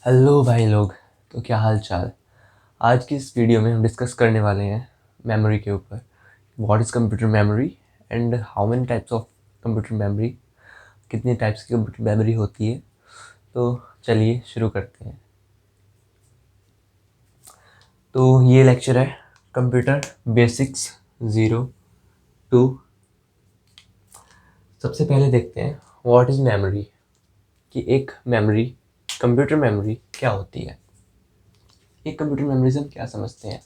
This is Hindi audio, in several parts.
हेलो भाई लोग। तो क्या हाल चाल। आज की इस वीडियो में हम डिस्कस करने वाले हैं मेमोरी के ऊपर। What is computer memory and how many types of computer memory, कितनी टाइप्स की कंप्यूटर मेमोरी होती है। तो चलिए शुरू करते हैं। तो ये लेक्चर है कंप्यूटर बेसिक्स 0 to। सबसे पहले देखते हैं व्हाट इज़ मेमोरी, कि एक मेमोरी, कंप्यूटर मेमोरी क्या होती है। एक कंप्यूटर मेमोरी से हम क्या समझते हैं?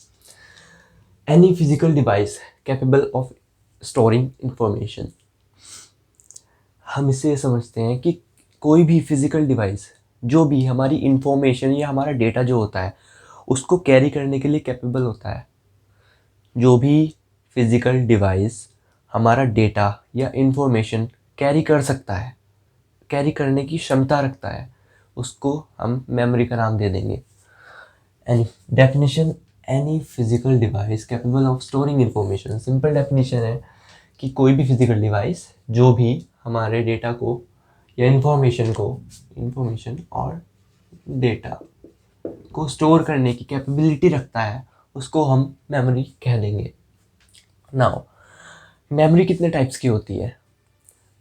Any physical device capable of storing information. हम इससे ये समझते हैं कि कोई भी फिजिकल डिवाइस जो भी हमारी इंफॉर्मेशन या हमारा डेटा जो होता है उसको कैरी करने के लिए कैपेबल होता है। जो भी फिजिकल डिवाइस हमारा डेटा या इंफॉर्मेशन कैरी कर सकता है, कैरी करने की क्षमता रखता है, उसको हम मेमोरी का नाम दे देंगे। Any definition, any physical device capable of storing information. Simple definition है कि कोई भी फिजिकल डिवाइस जो भी हमारे डेटा को या इंफॉर्मेशन और डेटा को स्टोर करने की कैपेबिलिटी रखता है उसको हम मेमोरी कह देंगे। नाउ मेमोरी कितने टाइप्स की होती है?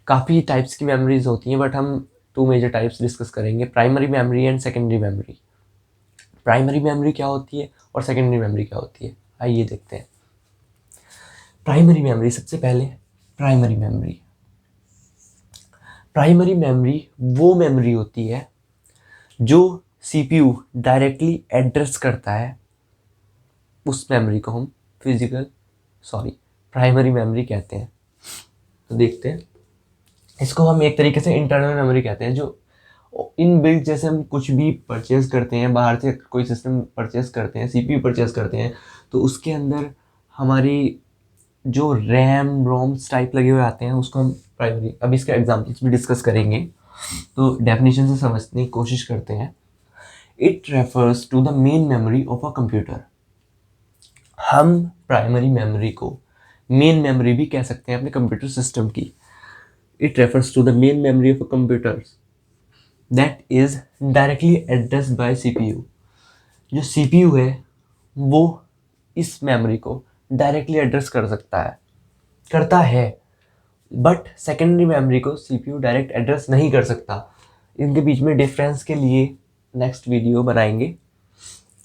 काफ़ी टाइप्स की मेमोरीज होती हैं, बट हम टू मेजर टाइप्स डिस्कस करेंगे, primary memory and secondary memory. Primary memory क्या होती है और सेकेंडरी मेमोरी क्या होती है, आइए देखते हैं। प्राइमरी मेमोरी, सबसे पहले प्राइमरी मेमोरी। प्राइमरी मेमोरी वो मेमोरी होती है जो सीपीयू डायरेक्टली एड्रेस करता है, उस मेमोरी को हम प्राइमरी मेमोरी कहते हैं। तो देखते हैं, इसको हम एक तरीके से इंटरनल मेमोरी कहते हैं, जो इन बिल्ट, जैसे हम कुछ भी परचेज करते हैं बाहर से, कोई सिस्टम परचेज करते हैं, सीपीयू परचेज करते हैं, तो उसके अंदर हमारी जो रैम रोम्स टाइप लगे हुए आते हैं उसको हम प्राइमरी, अब इसके एग्जांपल्स भी डिस्कस करेंगे। तो डेफिनेशन से समझने की कोशिश करते हैं। It refers to the main memory of a computer. हम प्राइमरी मेमोरी को मेन मेमोरी भी कह सकते हैं अपने कंप्यूटर सिस्टम की। It refers to the main memory of a computer that is directly addressed by CPU. जो सीपीयू है वो इस मेमोरी को डायरेक्टली एड्रेस कर सकता है, करता है, बट सेकेंडरी मेमोरी को सीपीयू डायरेक्ट एड्रेस नहीं कर सकता। इनके बीच में डिफरेंस के लिए नेक्स्ट वीडियो बनाएंगे,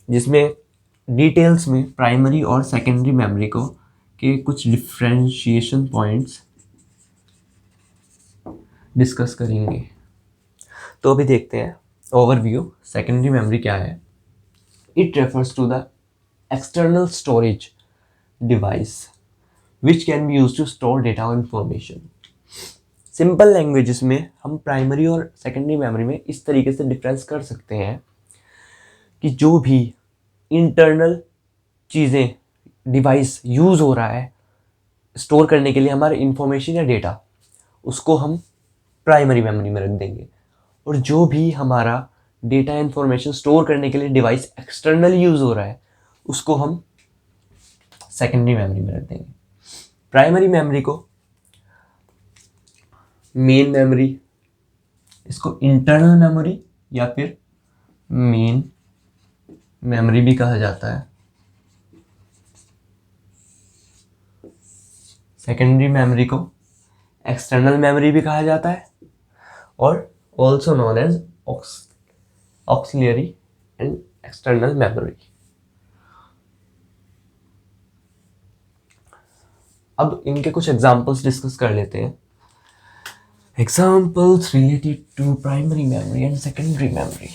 जिसमें डिटेल्स में प्राइमरी और सेकेंडरी मेमोरी को के कुछ डिफ्रेंशिएशन पॉइंट्स डिस्कस करेंगे। तो अभी देखते हैं ओवरव्यू। सेकेंडरी मेमोरी क्या है? It refers to the external storage device which can be use to store data और इंफॉर्मेशन। सिंपल लैंग्वेजेस में हम प्राइमरी और सेकेंडरी मेमोरी में इस तरीके से डिफरेंस कर सकते हैं कि जो भी इंटरनल चीज़ें, डिवाइस यूज़ हो रहा है स्टोर करने के लिए हमारे इंफॉर्मेशन या डेटा, उसको हम प्राइमरी मेमोरी में रख देंगे। और जो भी हमारा डेटा इंफॉर्मेशन स्टोर करने के लिए डिवाइस एक्सटर्नल यूज़ हो रहा है उसको हम सेकेंडरी मेमोरी में रख देंगे। प्राइमरी मेमोरी को मेन मेमोरी, इसको इंटरनल मेमोरी या फिर मेन मेमोरी भी कहा जाता है। सेकेंडरी मेमोरी को एक्सटर्नल मेमोरी भी कहा जाता है और also known as auxiliary and external memory. अब इनके कुछ एग्जांपल्स डिस्कस कर लेते हैं। Examples related to primary memory and secondary memory.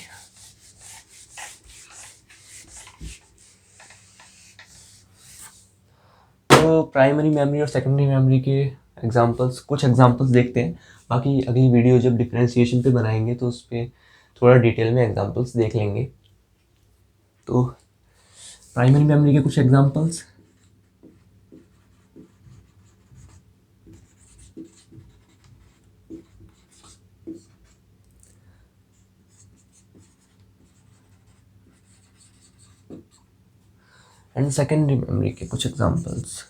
तो प्राइमरी मेमोरी और सेकेंडरी मेमोरी के कुछ एग्जांपल्स देखते हैं। बाकी अगली वीडियो जब डिफरेंशिएशन पे बनाएंगे तो उस पर थोड़ा डिटेल में एग्जांपल्स देख लेंगे। तो प्राइमरी मेमोरी के कुछ एग्जांपल्स, एंड सेकेंडरी मेमोरी के कुछ एग्जांपल्स।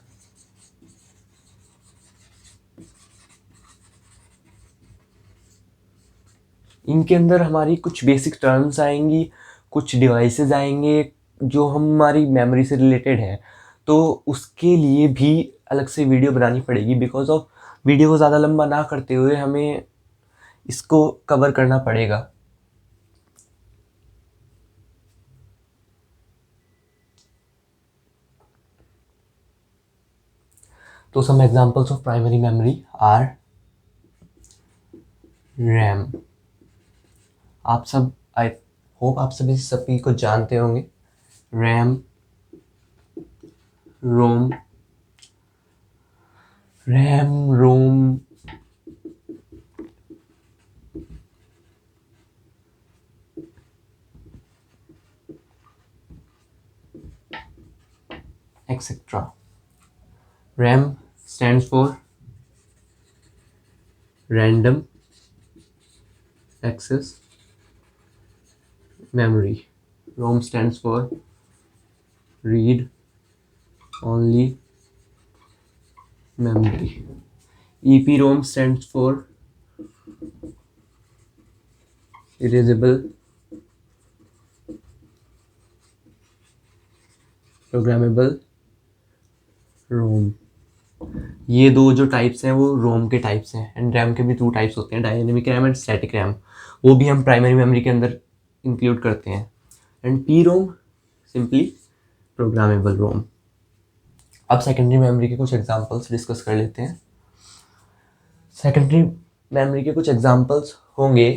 इनके अंदर हमारी कुछ बेसिक टर्म्स आएंगी, कुछ डिवाइसेस आएंगे जो हमारी मेमोरी से रिलेटेड है, तो उसके लिए भी अलग से वीडियो बनानी पड़ेगी। बिकॉज ऑफ वीडियो को ज़्यादा लंबा ना करते हुए हमें इसको कवर करना पड़ेगा। तो some examples of primary memory are RAM. आप सब, आई होप आप सभी को जानते होंगे। RAM, ROM, etc. RAM stands for random access memory. ROM stands for read only memory. EPROM stands for erasable programmable ROM। ये दो जो टाइप्स हैं वो रोम के टाइप्स हैं। एंड रैम के भी 2 टाइप्स होते हैं, dynamic RAM and static RAM. वो भी हम प्राइमरी मेमोरी के अंदर इंक्लूड करते हैं। And P ROM simply programmable रोम। अब सेकेंडरी मेमोरी के कुछ एग्जांपल्स डिस्कस कर लेते हैं। सेकेंडरी मेमोरी के कुछ एग्जांपल्स होंगे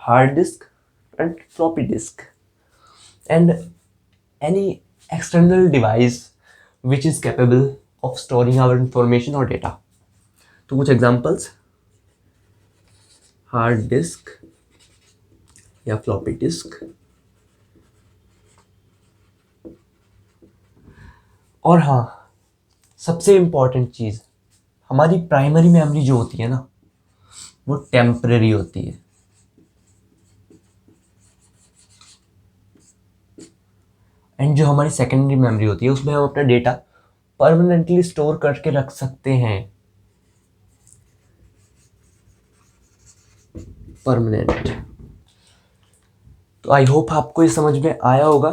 hard disk and floppy disk and any external device which is capable of storing our information or data। तो कुछ एग्जांपल्स, हार्ड डिस्क या फ्लॉपी डिस्क। और हाँ, सबसे इम्पॉर्टेंट चीज़, हमारी प्राइमरी मेमोरी जो होती है ना वो टेम्परेरी होती है। एंड जो हमारी सेकेंडरी मेमोरी होती है उसमें हम अपना डेटा परमानेंटली स्टोर करके रख सकते हैं। परमानेंट। तो आई होप आपको ये समझ में आया होगा।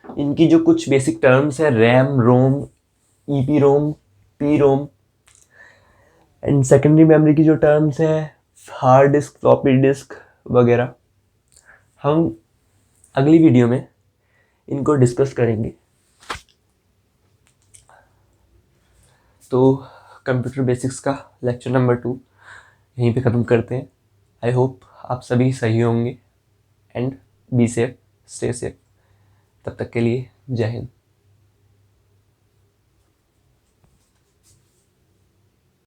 इनकी जो कुछ बेसिक टर्म्स है, RAM, ROM, EP ROM, P ROM, and secondary memory की जो टर्म्स है हार्ड डिस्क, फ्लॉपी डिस्क वगैरह, हम अगली वीडियो में इनको डिस्कस करेंगे। तो कंप्यूटर बेसिक्स का लेक्चर नंबर 2 यहीं पे ख़त्म करते हैं। आई होप आप सभी सही होंगे and be safe, stay safe. तब तक के लिए जय हिंद।